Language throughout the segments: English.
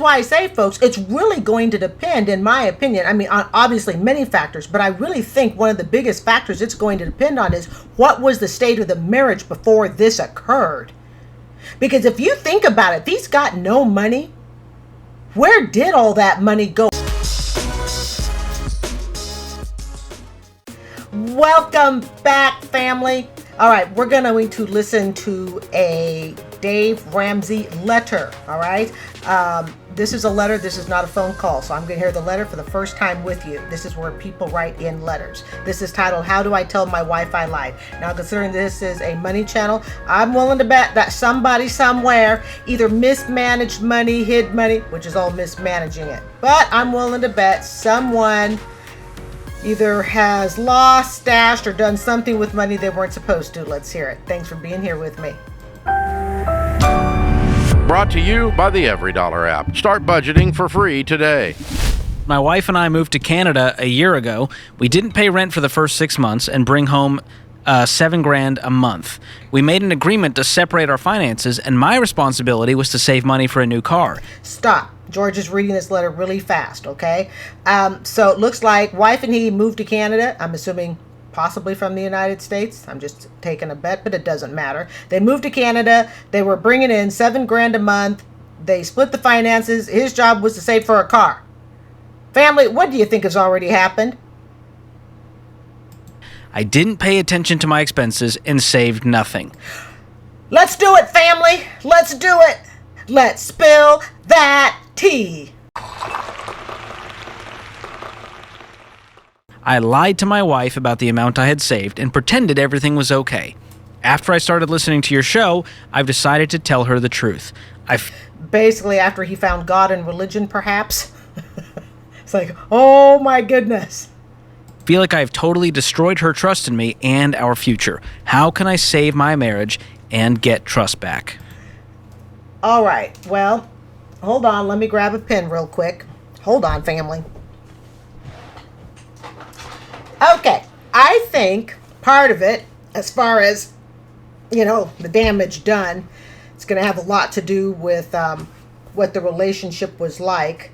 is why I say, folks, it's really going to depend, in my opinion, I mean, on obviously many factors, but I really think one of the biggest factors it's going to depend on is what was the state of the marriage before this occurred. Because if you think about it, if he's got no money, where did all that money go? Welcome back, family. All right, we're going to listen to a Dave Ramsey letter, all right? This is a letter. This is not a phone call, so I'm going to hear the letter for the first time with you. This is where people write in letters. This is titled, How Do I Tell My Wife I Lied? Now, considering this is a money channel, I'm willing to bet that somebody somewhere either mismanaged money, hid money, which is all mismanaging it. But I'm willing to bet someone either has lost, stashed, or done something with money they weren't supposed to. Let's hear it. Thanks for being here with me. Brought to you by the $Every app. Start budgeting for free today. My wife and I moved to Canada a year ago. We didn't pay rent for the first 6 months and bring home $7,000 a month. We made an agreement to separate our finances, and my responsibility was to save money for a new car. Stop. George is reading this letter really fast, okay? So it looks like wife and he moved to Canada. I'm assuming possibly from the United States. I'm just taking a bet, but it doesn't matter. They moved to Canada. They were bringing in $7,000 a month. They split the finances. His job was to save for a car. Family, what do you think has already happened? I didn't pay attention to my expenses and saved nothing. Let's do it, family. Let's do it. Let's spill that tea. I lied to my wife about the amount I had saved and pretended everything was okay. After I started listening to your show, I've decided to tell her the truth. Basically, after he found God and religion, perhaps. It's like, oh my goodness. Feel like I've totally destroyed her trust in me and our future. How can I save my marriage and get trust back? All right. Well, hold on. Let me grab a pen real quick. Hold on, family. Okay. I think part of it, as far as, the damage done, it's going to have a lot to do with what the relationship was like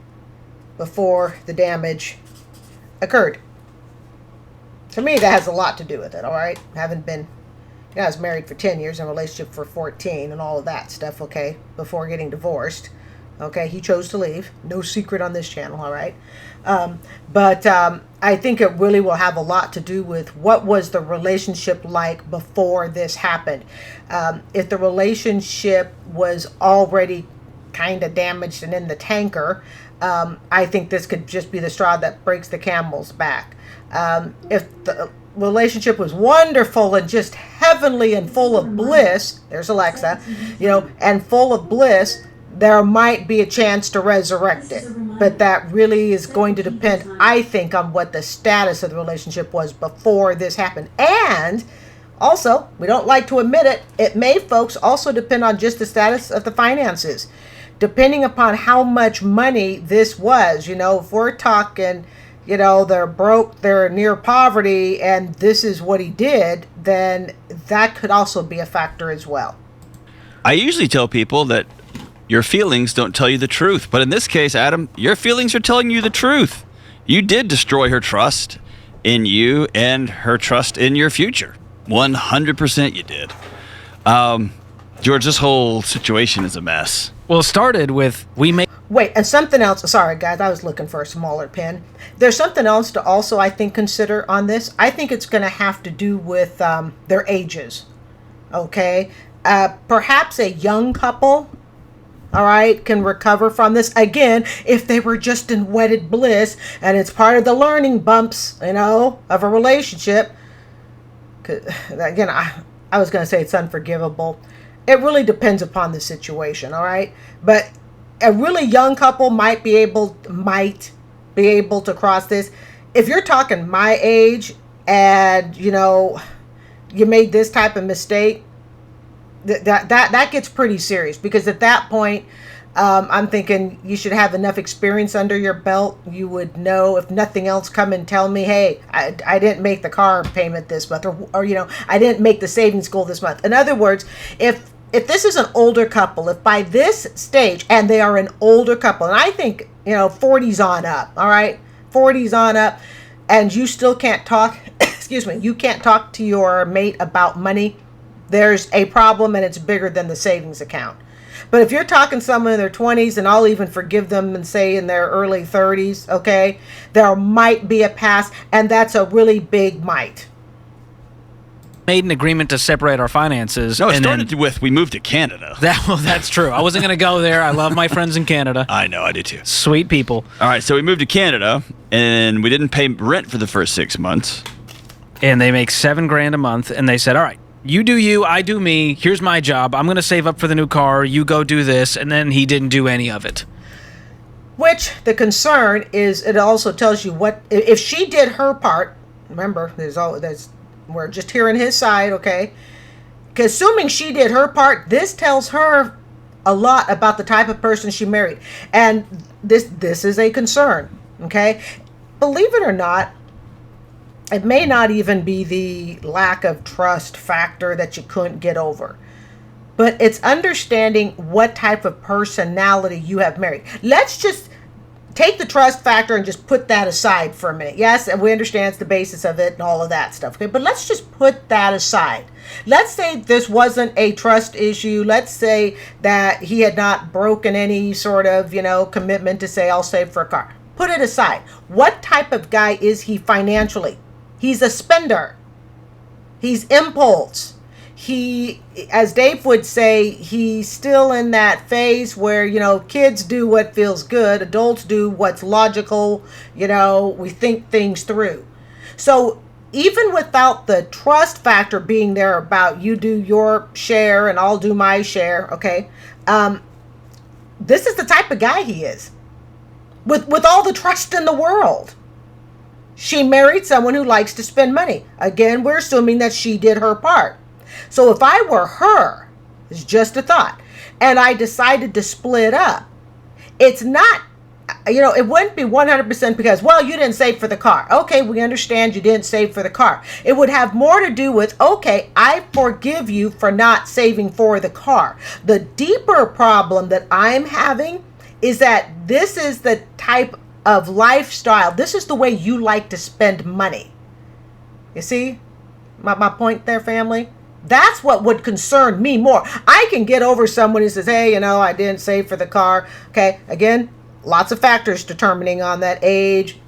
before the damage occurred. To me, that has a lot to do with it, all right? I was married for 10 years, in a relationship for 14, and all of that stuff, okay, before getting divorced. Okay, he chose to leave. No secret on this channel, all right? But I think it really will have a lot to do with what was the relationship like before this happened. If the relationship was already kind of damaged and in the tanker, I think this could just be the straw that breaks the camel's back. If the relationship was wonderful and just heavenly and full of bliss, there's Alexa, and full of bliss, there might be a chance to resurrect it. But that really is going to depend, I think, on what the status of the relationship was before this happened. And also, we don't like to admit it, it may, folks, also depend on just the status of the finances. Depending upon how much money this was, if we're talking, they're broke, they're near poverty, and this is what he did, then that could also be a factor as well. I usually tell people that your feelings don't tell you the truth. But in this case, Adam, your feelings are telling you the truth. You did destroy her trust in you and her trust in your future. 100% you did. George, this whole situation is a mess. Well, it started with Wait, and something else. Sorry, guys, I was looking for a smaller pen. There's something else to also, I think, consider on this. I think it's going to have to do with their ages. Okay? Perhaps a young couple, all right, can recover from this. Again, if they were just in wedded bliss and it's part of the learning bumps, of a relationship. Again, I was going to say it's unforgivable. It really depends upon the situation, all right? But a really young couple might be able to cross this. If you're talking my age and, you made this type of mistake, that gets pretty serious, because at that point, I'm thinking you should have enough experience under your belt. You would know, if nothing else, come and tell me, hey, I didn't make the car payment this month, or I didn't make the savings goal this month. In other words, if if this is an older couple, if by this stage, and they are an older couple, and I think, 40s on up, all right, 40s on up, and you still can't talk, excuse me, you can't talk to your mate about money, there's a problem, and it's bigger than the savings account. But if you're talking someone in their 20s, and I'll even forgive them and say in their early 30s, okay, there might be a pass, and that's a really big might. Made an agreement to separate our finances. No, it and started with we moved to Canada. That's true. I wasn't going to go there. I love my friends in Canada. I know, I do too. Sweet people. All right, so we moved to Canada, and we didn't pay rent for the first 6 months. And they make $7,000 a month, and they said, all right, you do you, I do me. Here's my job. I'm going to save up for the new car. You go do this. And then he didn't do any of it. Which the concern is, it also tells you what, if she did her part, remember, we're just hearing his side, okay? Because assuming she did her part, this tells her a lot about the type of person she married. And this is a concern, okay? Believe it or not, it may not even be the lack of trust factor that you couldn't get over. But it's understanding what type of personality you have married. Let's just take the trust factor and just put that aside for a minute. Yes, and we understand it's the basis of it and all of that stuff. Okay, but let's just put that aside. Let's say this wasn't a trust issue. Let's say that he had not broken any sort of, commitment to say, I'll save for a car. Put it aside. What type of guy is he financially? He's a spender. He's impulse. He, as Dave would say, he's still in that phase where, kids do what feels good. Adults do what's logical. We think things through. So even without the trust factor being there about you do your share and I'll do my share, okay, this is the type of guy he is. With all the trust in the world. She married someone who likes to spend money. Again, we're assuming that she did her part. So if I were her, it's just a thought, and I decided to split up, it's not, it wouldn't be 100% because, well, you didn't save for the car. Okay, we understand you didn't save for the car. It would have more to do with, okay, I forgive you for not saving for the car. The deeper problem that I'm having is that this is the type of lifestyle. This is the way you like to spend money. You see my point there, family? That's what would concern me more. I can get over someone who says, hey, I didn't save for the car. Okay, again, lots of factors determining on that age,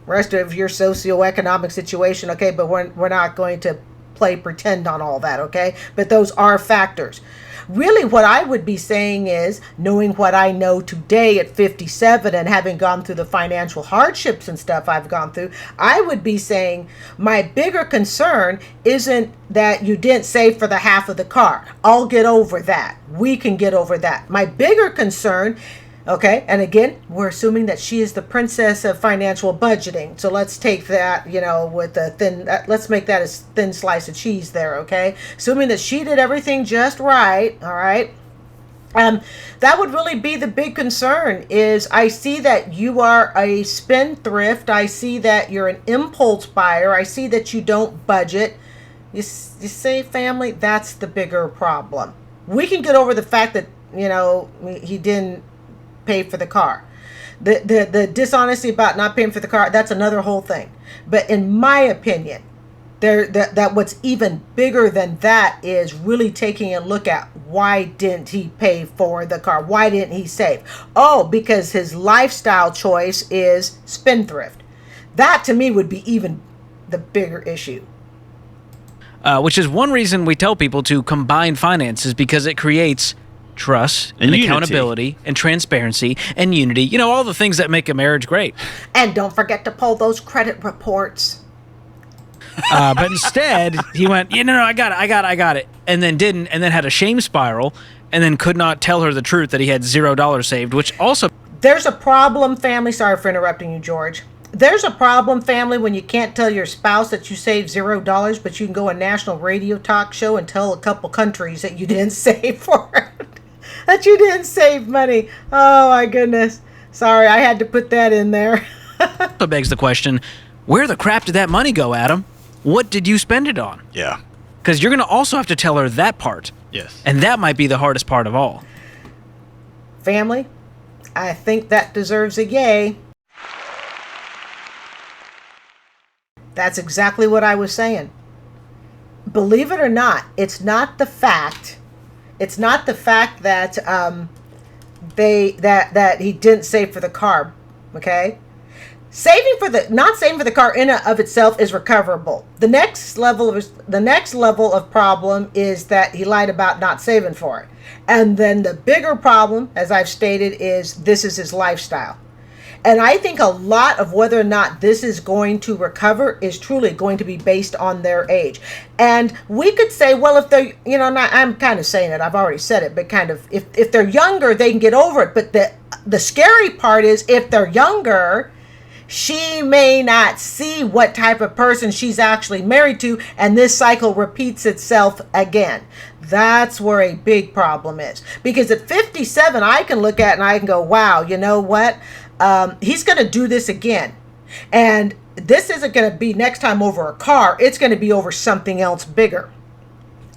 rest of your socioeconomic situation. Okay, but we're not going to play pretend on all that, okay? But those are factors. Really, what I would be saying is, knowing what I know today at 57 and having gone through the financial hardships and stuff I've gone through, I would be saying my bigger concern isn't that you didn't save for the half of the car. I'll get over that. We can get over that. My bigger concern, okay, and again, we're assuming that she is the princess of financial budgeting. So let's take that, with a thin, let's make that a thin slice of cheese there, okay? Assuming that she did everything just right, all right? That would really be the big concern is I see that you are a spendthrift. I see that you're an impulse buyer. I see that you don't budget. You see, family, that's the bigger problem. We can get over the fact that, he didn't pay for the car. The dishonesty about not paying for the car, that's another whole thing. But in my opinion, that what's even bigger than that is really taking a look at why didn't he pay for the car? Why didn't he save? Oh, because his lifestyle choice is spendthrift. That to me would be even the bigger issue. Which is one reason we tell people to combine finances, because it creates trust and accountability and transparency and unity. All the things that make a marriage great. And don't forget to pull those credit reports. But instead, he went, I got it. And then didn't, and then had a shame spiral, and then could not tell her the truth that he had $0 saved, which also... There's a problem, family. Sorry for interrupting you, George. There's a problem, family, when you can't tell your spouse that you saved $0, but you can go on national radio talk show and tell a couple countries that you didn't save for it. That you didn't save money. Oh, my goodness. Sorry, I had to put that in there. begs the question, where the crap did that money go, Adam? What did you spend it on? Yeah. Because you're going to also have to tell her that part. Yes. And that might be the hardest part of all. Family, I think that deserves a yay. That's exactly what I was saying. Believe it or not, it's not the fact that that he didn't save for the car, okay? Not saving for the car in and of itself is recoverable. The next level of problem is that he lied about not saving for it. And then the bigger problem, as I've stated, is this is his lifestyle. And I think a lot of whether or not this is going to recover is truly going to be based on their age. And we could say, well, if they're, I'm kind of saying it, I've already said it, but kind of, if they're younger, they can get over it. But the scary part is if they're younger, she may not see what type of person she's actually married to, and this cycle repeats itself again. That's where a big problem is. Because at 57, I can look at it and I can go, wow, you know what? He's going to do this again. And this isn't going to be next time over a car. It's going to be over something else bigger.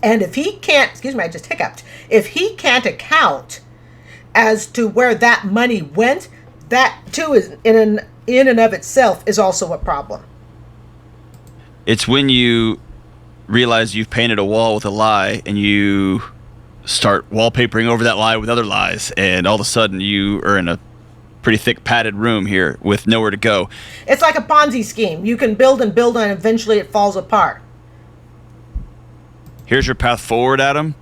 And if he can't, excuse me, I just hiccuped. If he can't account as to where that money went, that too is in and of itself is also a problem. It's when you realize you've painted a wall with a lie and you start wallpapering over that lie with other lies, and all of a sudden you are in a pretty thick padded room here with nowhere to go. It's like a Ponzi scheme. You can build and build and eventually it falls apart. Here's your path forward, Adam.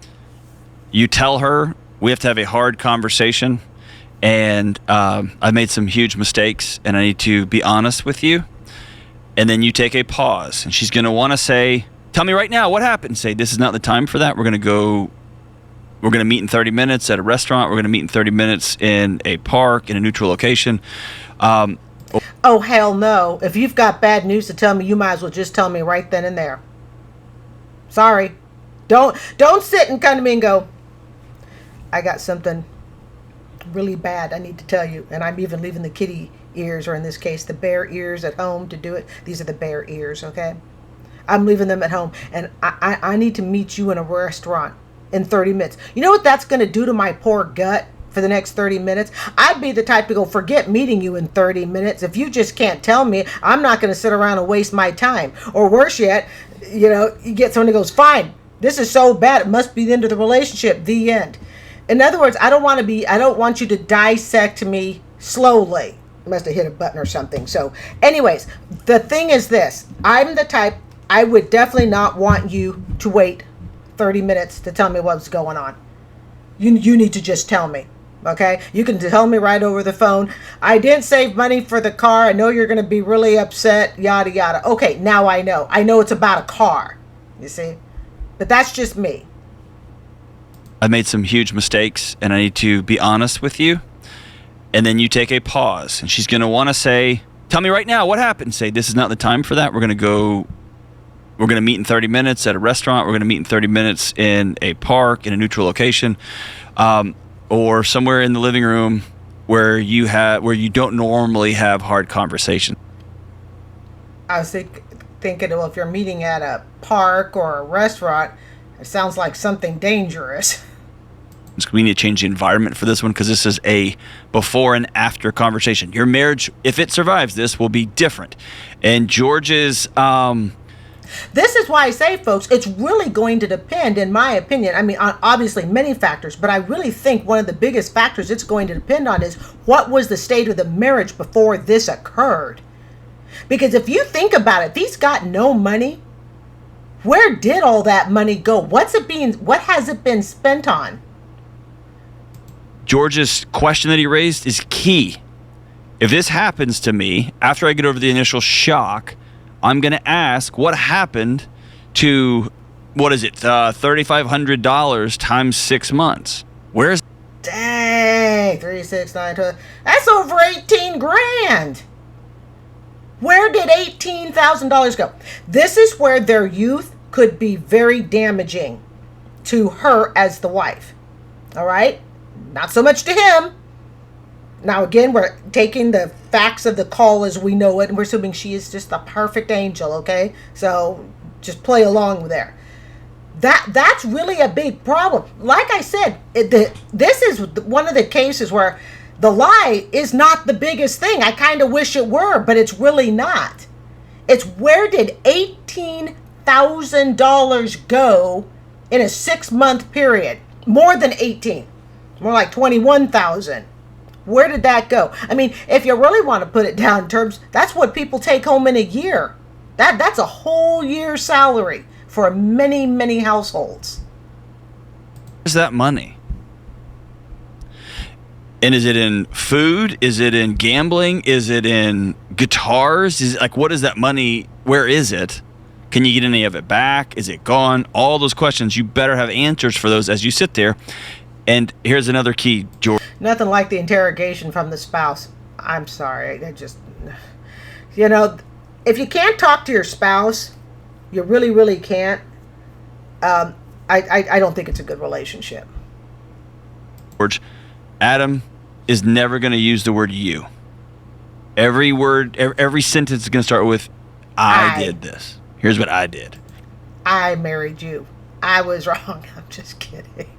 You tell her we have to have a hard conversation, and I made some huge mistakes and I need to be honest with you. And then you take a pause, and she's going to want to say, tell me right now what happened. Say, this is not the time for that. We're going to meet in 30 minutes at a restaurant. We're going to meet in 30 minutes in a park in a neutral location. Oh, hell no. If you've got bad news to tell me, you might as well just tell me right then and there. Sorry. Don't sit and come to me and go, I got something really bad I need to tell you. And I'm even leaving the kitty ears, or in this case, the bear ears at home to do it. These are the bear ears, okay? I'm leaving them at home. And I need to meet you in a restaurant in 30 minutes. You know what that's going to do to my poor gut for the next 30 minutes? I'd be the type to go, forget meeting you in 30 minutes. If you just can't tell me, I'm not going to sit around and waste my time. Or worse yet, you get someone who goes, fine, this is so bad, it must be the end of the relationship, the end. In other words, I don't want you to dissect me slowly. I must have hit a button or something. So anyways, the thing is this. I'm the type, I would definitely not want you to wait 30 minutes to tell me what's going on. You need to just tell me, okay? You can tell me right over the phone, I didn't save money for the car. I know you're going to be really upset, yada, yada. Okay, now I know. I know it's about a car, you see? But that's just me. I made some huge mistakes and I need to be honest with you. And then you take a pause, and she's going to want to say, tell me right now what happened. Say, this is not the time for that. We're going to meet in 30 minutes at a restaurant. We're going to meet in 30 minutes in a park in a neutral location, or somewhere in the living room where you don't normally have hard conversation. I was thinking, well, if you're meeting at a park or a restaurant, it sounds like something dangerous. We need to change the environment for this one, because this is a before and after conversation. Your marriage, if it survives this, will be different. And George's... This is why I say, folks, it's really going to depend, in my opinion, I mean, on obviously many factors, but I really think one of the biggest factors it's going to depend on is what was the state of the marriage before this occurred. Because if you think about it, if he's got no money, where did all that money go? What has it been spent on? George's question that he raised is key. If this happens to me, after I get over the initial shock, I'm going to ask what happened to, $3,500 times 6 months. Where's... Dang, 3, 6, 9, 12. That's over 18 grand. Where did $18,000 go? This is where their youth could be very damaging to her as the wife. All right? Not so much to him. Now, again, we're taking the facts of the call as we know it, and we're assuming she is just a perfect angel, okay? So just play along with there. That's really a big problem. Like I said, this is one of the cases where the lie is not the biggest thing. I kind of wish it were, but it's really not. It's where did $18,000 go in a 6-month period? More than 18, more like 21,000. Where did that go? I mean, if you really want to put it down in terms, that's what people take home in a year. That's a whole year's salary for many, many households. Where's that money? And is it in food? Is it in gambling? Is it in guitars? Is it, like, what is that money? Where is it? Can you get any of it back? Is it gone? All those questions, you better have answers for those as you sit there. And here's another key, George. Nothing like the interrogation from the spouse. I'm sorry. I just, you know, if you can't talk to your spouse, you really, really can't. I don't think it's a good relationship. George, Adam is never going to use the word you. Every word, every sentence is going to start with, I did this. Here's what I did. I married you. I was wrong. I'm just kidding.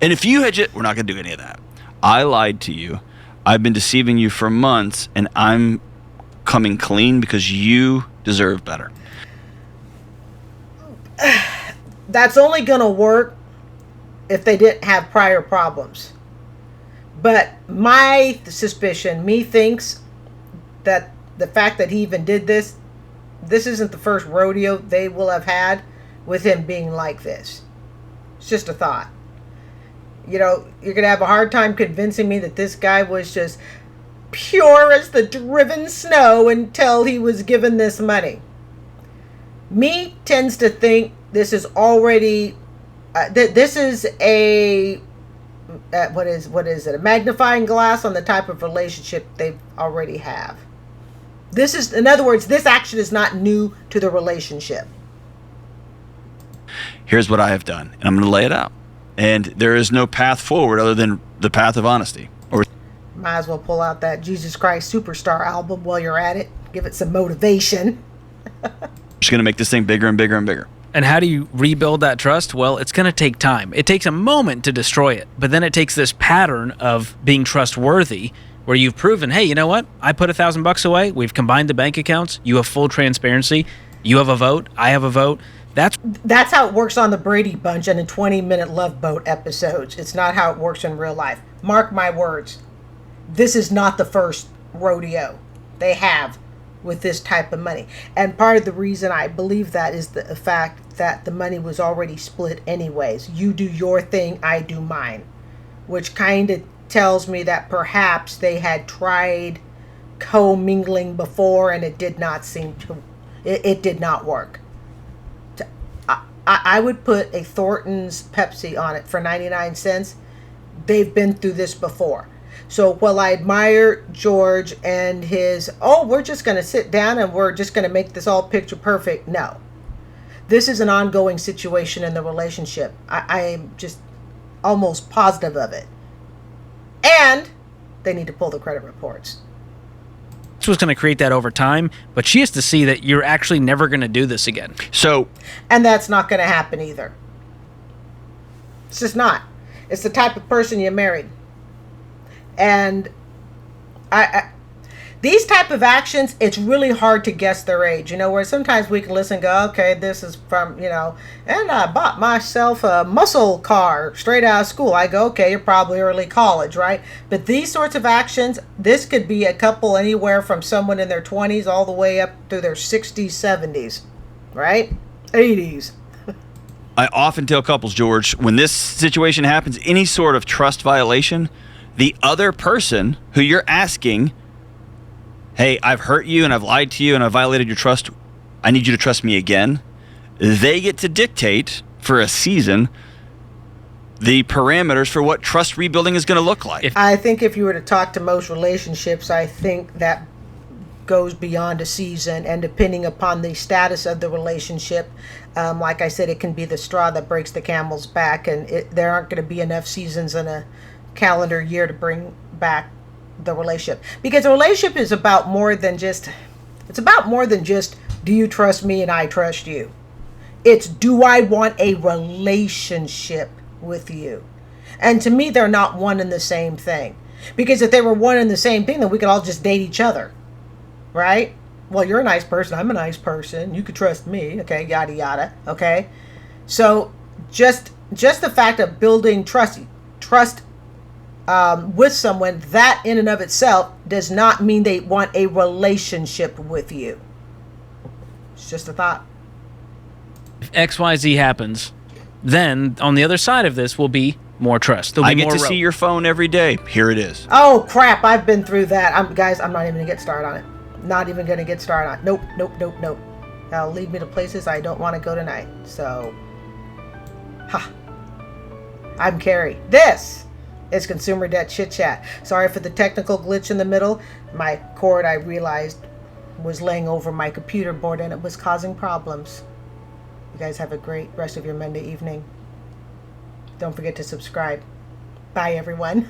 And if you had just, we're not going to do any of that. I lied to you. I've been deceiving you for months, and I'm coming clean because you deserve better. That's only going to work if they didn't have prior problems. But my suspicion, me thinks that the fact that he even did this isn't the first rodeo they will have had with him being like this. It's just a thought. You know, you're going to have a hard time convincing me that this guy was just pure as the driven snow until he was given this money. Me tends to think this is already, this is a, what is it? A magnifying glass on the type of relationship they already have. This is, in other words, this action is not new to the relationship. Here's what I have done, and I'm going to lay it out. And there is no path forward other than the path of honesty. Or might as well pull out that Jesus Christ Superstar album while you're at it. Give it some motivation. just going to make this thing bigger and bigger and bigger. And how do you rebuild that trust? Well, it's going to take time. It takes a moment to destroy it, but then it takes this pattern of being trustworthy where you've proven, hey, you know what? I put $1,000 away. We've combined the bank accounts. You have full transparency. You have a vote. I have a vote. That's how it works on the Brady Bunch and the 20-minute Love Boat episodes. It's not how it works in real life. Mark my words. This is not the first rodeo they have with this type of money. And part of the reason I believe that is the fact that the money was already split anyways. You do your thing, I do mine. Which kind of tells me that perhaps they had tried co-mingling before and it did not seem to, it did not work. I would put a Thornton's Pepsi on it for 99 cents. They've been through this before. So while I admire George and his, we're just going to sit down and we're just going to make this all picture perfect. No. This is an ongoing situation in the relationship. I am just almost positive of it. And they need to pull the credit reports. This was going to create that over time, but she has to see that you're actually never going to do this again. And that's not going to happen either. It's just not. It's the type of person you married. And these type of actions, it's really hard to guess their age. You know, where sometimes we can listen and go, okay, this is from, you know, and I bought myself a muscle car straight out of school. I go, okay, you're probably early college, right? But these sorts of actions, this could be a couple anywhere from someone in their 20s all the way up to their 60s, 70s, right? 80s. I often tell couples, George, when this situation happens, any sort of trust violation, the other person who you're asking, hey, I've hurt you and I've lied to you and I've violated your trust, I need you to trust me again. They get to dictate for a season the parameters for what trust rebuilding is going to look like. I think if you were to talk to most relationships, I think that goes beyond a season, and depending upon the status of the relationship, like I said, it can be the straw that breaks the camel's back, and there aren't going to be enough seasons in a calendar year to bring back the relationship, because a relationship is about more than just, it's about more than just, do you trust me and I trust you. It's, do I want a relationship with you? And to me, they're not one and the same thing. Because if they were one and the same thing, then we could all just date each other. Right? Well, you're a nice person. I'm a nice person. You could trust me. Okay, yada, yada. Okay? So just the fact of building trust with someone, that in and of itself does not mean they want a relationship with you. It's just a thought. If XYZ happens, then on the other side of this will be more trust. There'll be I get more to see your phone every day. Here it is. Oh, crap. I've been through that. Guys, I'm not even going to get started on it. Not even going to get started on it. Nope. That'll lead me to places I don't want to go tonight. So, I'm Carrie. This is Consumer Debt Chit-Chat. Sorry for the technical glitch in the middle. My cord, I realized, was laying over my computer board and it was causing problems. You guys have a great rest of your Monday evening. Don't forget to subscribe. Bye, everyone.